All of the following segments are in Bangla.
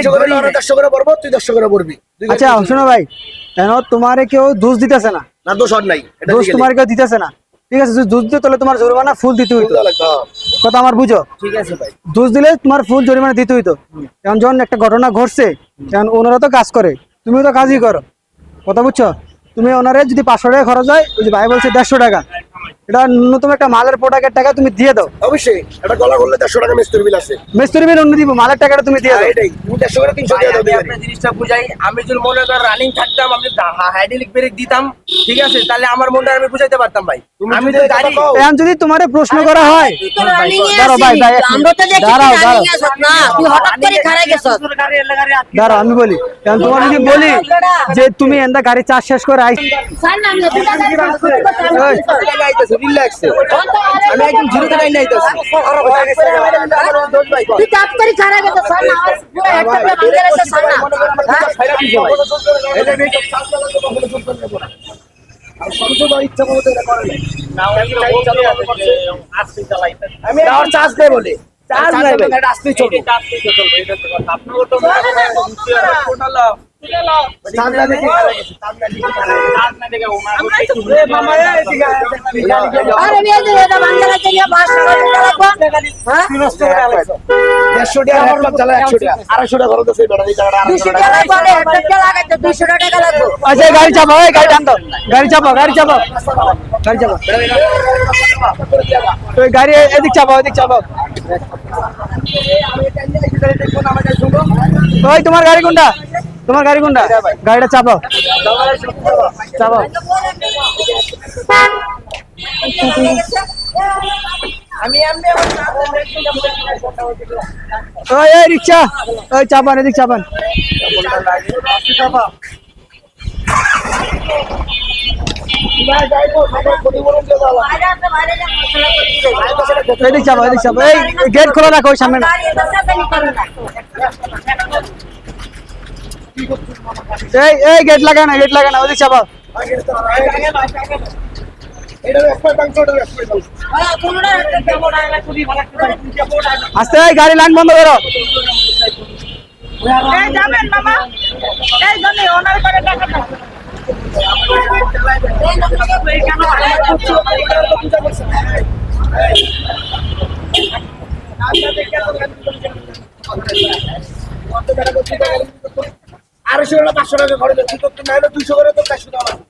150 করে পড়বো, তুই 150 করে পড়বি। আচ্ছা শোনো ভাই, কেন তোমারে কেউ দোষ দিতেছে না, না দোষ আর নাই, এটা দোষ দিকে তোমার কেউ দিতেছে না, ঠিক আছে? যদি দোষ দিতে তাহলে তোমার জরিমানা ফুল দিতে হইতো, কথা আমার বুঝো? ঠিক আছে ভাই। দোষ দিলে তোমার ফুল জরিমানা দিতে হইতো। কারণ যখন একটা ঘটনা ঘটছে, কারণ ওনারা তো কাজ করে, তুমিও তো কাজই করো, কথা বুঝছো? তুমি ওনারে যদি 500 টাকা খরচ হয়, ওই যে ভাই বলছে 150 টাকা, এটা ন্যূনতম একটা মালের প্রোডাক্টের টাকা তুমি দিয়ে দাও। অবশ্যই এটা গলা করলে 150 টাকা মিস্ত্রি বিল আছে, মিস্ত্রি বিল অন্য দিব, মালের টাকাটা তুমি দিয়ে দাও। এটাই তুমি 150 করে 300 দিয়ে দাও। আপনি জিনিসটা বুঝাই, আমি যদি মনে কর রানিং থাকতাম, আমি হাইড্রোলিক ব্রেক দিতাম, ঠিক আছে, তাহলে আমার মনটা আমি বুঝাইতে পারতাম ভাই। আমি তো গাড়ি এখন যদি তোমারে প্রশ্ন করা হয়, দাঁড়াও ভাই ভাই, দাঁড়াও তুই হঠাৎ করে খারাপ গেছস। দাঁড়াও আমি বলি, কারণ তোমার যদি বলি যে তুমি এন্দা গাড়ি চার্জ শেষ করে আইস, রিল্যাক্স, আমি একদম জিরো থেকে আইতাছি। তুই তাড়াতাড়ি খারাপ গেছস, স্যার না আমার পুরো একটা ভাঙে গেছে স্যার না। আমি আর চার্জ দেব বলে চার্জ নাই ভাই, এটা আসলে চলবে। আপনারা তো টোটাল চার্জ দেখে চার্জ না দেখে আমরা তো মামা আরে নিয়ে দে, এটা ভাঙে গেছে, নিয়ে 500 টাকা লাগবে। হ্যাঁ 150 টাকা হেডলাইট জ্বালা 100 টাকা 250 টাকা খরচ আছে, ব্যাটারি টাকাটা 200 টাকা লাগবে, একটা লাগাইতে 200 টাকা লাগবে। আচ্ছা গাড়ি চাপাও, এই গাড়ি টান দাও, গাড়ি চাপাও, গাড়ি চাপাও, গাড়ি চাপাও, ওই গাড়ি এদিক চাপাও, এদিক চাপাও। ওই তোমার গাড়ি কোনটা, তোমার গাড়ি কোনটা, গাড়িটা চাপাও, চাপাও। আমি এমনি ওই এই রিক্সা, ওই চাপান, এদিক চাপান। এদিক চাপাও, এদিক চাপাও, এই গেট খোলা রাখো, ওই সামনে না। এই গেট লাগা না, গেট লাগা না, ওদিক চাপাও। আস্তে, এই গাড়ি লাইন বন্ধ করো। যাবেন মামা, এই জন্য ওনার করে টাকা না। আরো 500 টাকা খরচ আছে, তো না হলে 200 করে তো 400 দেওয়া লাগবে,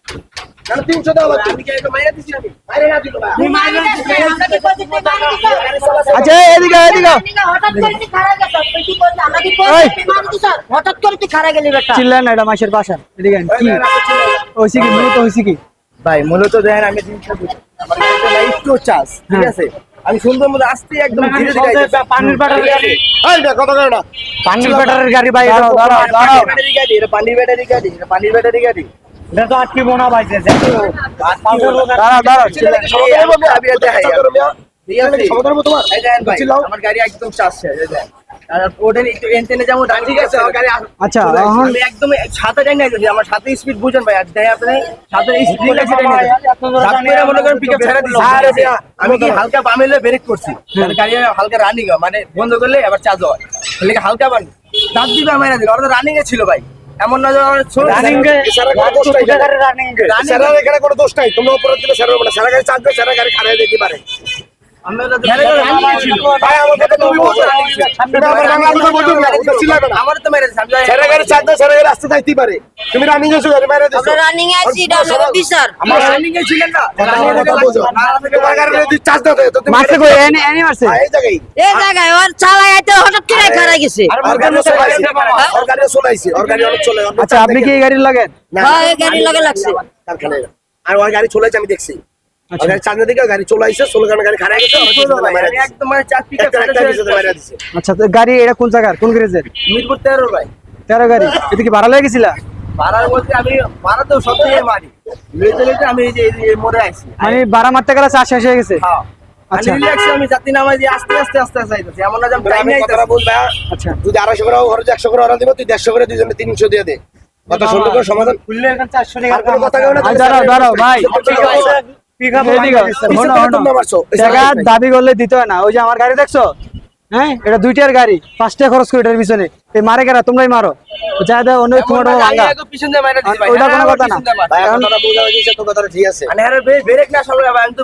না 300 দেওয়া লাগবে। আমি কি এটা মাইরা দিছি? আমি মাইরা না দিল না। আচ্ছা এদিকে, এদিকে হঠাৎ করে তুই খারাপ গেছস, তুই কি করছিস? আমাকে কইছিস হঠাৎ করে তুই খারাপ গেলি বেটা। চিল্লেন না, এটা মাসের বাসা। এদিকে কি হইছে, কি মূলত হইছে কি ভাই, মূলত দেখেন আমি জিনিসটা বুঝি, আমার কাছে একটু চার্জ, ঠিক আছে, আমি সুন্দর মতো আসতে একদম ধীরে ধীরে পানির ব্যাটারি গাড়ি, এই দেখ কথা কয় না, পানির ব্যাটারির গাড়ি ভাই, দাঁড়াও দাঁড়াও দাঁড়াও। ব্যাটারি গাড়ি, এটা পানির ব্যাটারি গাড়ি, এটা পানির ব্যাটারি গাড়ি। এটা তো আটকি বোনা বাইছে, দাঁড়াও দাঁড়াও। আমি দেখাই সমাধান হবে তোমার। এই দেখেন ভাই, আমার গাড়ি একদম চার্জ শেষ, এই দেখেন। আর ওঠেন একটু এনটেনে যেমন ঠিক আছে, আমার গাড়ি আচ্ছা, আমি একদম সাথে টাইম নাই, আমার সাথে স্পিড বুঝেন ভাই, আজ দেখেন আপনি সাথে স্পিড লাগছে টাইম নাই, আপনারা মনে করেন পিকআপ ছেড়ে দিছি, আমি কি হালকা বামেলে ব্রেক করছি, মানে গাড়ি হালকা রানিং, মানে বন্ধ করলে আবার চার্জ হয়, তাহলে হালকা বান দাঁত দিবে মাইরা দিল, ওটা রানিং এ ছিল ভাই, এমন না যে রানিং এ সারা কোনো দোষ নাই, সারা এখানে কোনো দোষ নাই, তোমরা অপরাধ দিলে সারা হবে না, সারা গাড়ি চার্জ দেয়, সারা গাড়ি খারাপ দিতে পারে। আমরা তো রানিং এ ছিল ভাই, আমার কথা তুমি বলছো, তুমি আমার বাংলা কথা বলছো না, ওটা চিল্লাবে না। আমার তো মেরে দিছে, সারা গাড়ি চার্জ দেয়, সারা গাড়ি রাস্তা যাইতে পারে, তুমি রানিং এসো, গাড়ি মাইরা দিছো। আমরা রানিং এ আছি, এটা আমাদের অফিসার। আমরা রানিং এ ছিলেন না, কথা বুঝো, তোমার গাড়ি যদি চার্জ দাও তো তুমি মারছে কই, এনি মারছে এই জায়গায় এই জায়গায় ওর চালাইতে হঠাৎ করে খারাপ গেছে। আর গাড়ি চলাইছে, আর গাড়ি চলাইছে, আর গাড়ি অনেক চলে। আচ্ছা আপনি কি এই গাড়ির লাগেন? হ্যাঁ এই গাড়ি লাগে লাগছে। কারখানায় আর ওই গাড়ি চলাইছে, আমি দেখছি। আর গাড়ি চাঁদের দিকে গাড়ি চলাইছে, গাড়ি খারাপ গেছে, একদম মানে চার পিকআপ মারা দিছে। আচ্ছা তো গাড়ি এটা কোন জায়গার, কোন গ্যারেজের? মিরপুর 13 ভাই। 13 গাড়ি, এটা কি ভাড়া লাগে গেছিলা? ভাড়ার বলতে আমি ভাড়া তো সব থেকে মারি, লেতে আমি এই যে মোড়ে আইছি, মানে ভাড়া মারতে গেলে চার্জ শেষ হয়ে গেছে। হ্যাঁ আচ্ছা। আমি রিল্যাক্স, আমি যাত্রী নামাই দিয়ে আস্তে আস্তে আস্তে আস্তে আইতাছি, এমন না যে আমি টাইম আমি নাই। কথাটা বলবা, আচ্ছা যদি 250 করে খরচ 100 করে ওরা দিব, তুই 150 করে দুইজনে 300 দিয়ে দে, কথা সুন্দর করে সমাধান। খুললে এখন 400 আর কোনো কথা কেউ না, তুমি দাঁড়াও দাঁড়াও ভাই, পিকআপ এদিকে পিছনে তোমরা মারছো, টাকা দাবি করলে দিতে হয় না। ওই যে আমার গাড়ি দেখছো, হ্যাঁ এটা 2টার গাড়ি 5 টাকা খরচ করে এটার পিছনে এই মারে কেরা তোমরাই মারো যাই দাও অন্য তোমার ভাঙা পিছন দিয়ে মাইরা দিছি ভাই ওইটা কোনো কথা না ভাই কথাটা বুঝা হয়েছে তো কথাটা ঠিক আছে ব্রেক না সবাই আমি তো